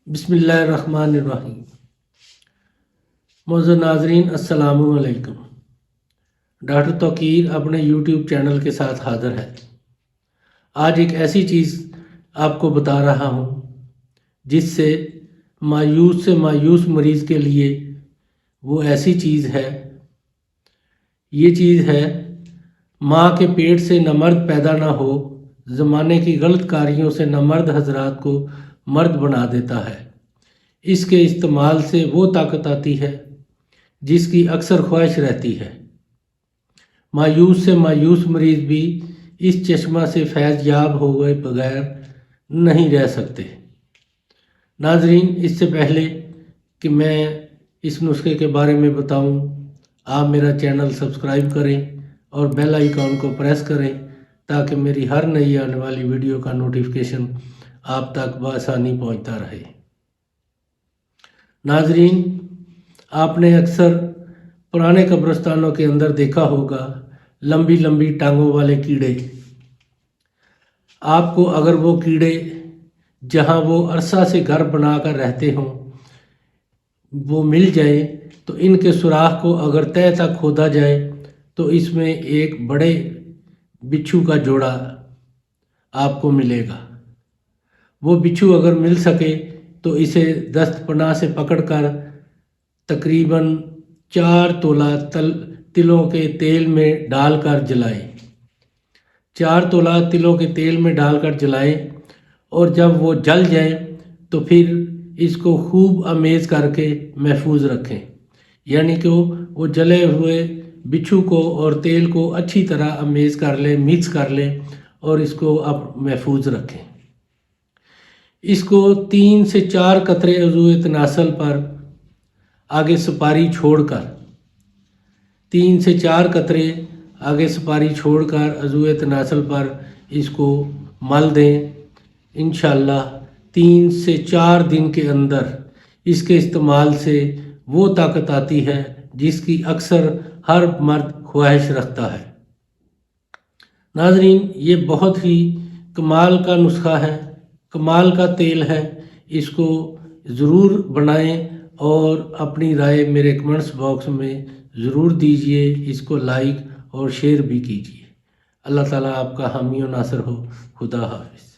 बिस्मिल्लाहिर्रहमानिर्रहीम। मौजूद नाजरीन अस्सलामु अलैकुम। डॉक्टर तौकीर अपने यूट्यूब चैनल के साथ हाज़िर है। आज एक ऐसी चीज़ आपको बता रहा हूँ जिससे मायूस से मायूस मरीज़ के लिए वो ऐसी चीज़ है, ये चीज़ है माँ के पेट से न मर्द पैदा ना हो, ज़माने की गलत कारियों से न मर्द हजरात को मर्द बना देता है। इसके इस्तेमाल से वो ताकत आती है जिसकी अक्सर ख्वाहिश रहती है। मायूस से मायूस मरीज़ भी इस चश्मा से फैज़ याब हो गए बगैर नहीं रह सकते। नाजरीन, इससे पहले कि मैं इस नुस्खे के बारे में बताऊं, आप मेरा चैनल सब्सक्राइब करें और बेल आइकॉन को प्रेस करें ताकि मेरी हर नई आने वाली वीडियो का नोटिफिकेशन आप तक बआसानी पहुंचता रहे। नाजरीन, आपने अक्सर पुराने कब्रिस्तानों के अंदर देखा होगा लंबी लंबी टांगों वाले कीड़े। आपको अगर वो कीड़े जहां वो अरसा से घर बनाकर रहते हों वो मिल जाए तो इनके सुराख को अगर तह तक खोदा जाए तो इसमें एक बड़े बिच्छू का जोड़ा आपको मिलेगा। वो बिच्छू अगर मिल सके तो इसे दस्तपनाह से पकड़कर तकरीबन 4 तोला तिलों के तेल में डालकर जलाएं। 4 तोला तिलों के तेल में डालकर जलाएं और जब वो जल जाए तो फिर इसको खूब अमेज़ करके महफूज रखें। यानी कि वो जले हुए बिच्छू को और तेल को अच्छी तरह अमेज़ कर लें, मिक्स कर लें और इसको अब महफूज रखें। इसको 3 से 4 कतरे अज़ूए तनासल पर आगे सुपारी छोड़कर 3 से 4 कतरे आगे सुपारी छोड़कर अज़ूए तनासल पर इसको मल दें। इंशाअल्लाह 3 से 4 दिन के अंदर इसके इस्तेमाल से वो ताकत आती है जिसकी अक्सर हर मर्द ख्वाहिश रखता है। नाजरीन, ये बहुत ही कमाल का नुस्खा है, कमाल का तेल है। इसको ज़रूर बनाएं और अपनी राय मेरे कमेंट्स बॉक्स में ज़रूर दीजिए। इसको लाइक और शेयर भी कीजिए। अल्लाह ताला आपका हामी और नासर हो। खुदा हाफिज़।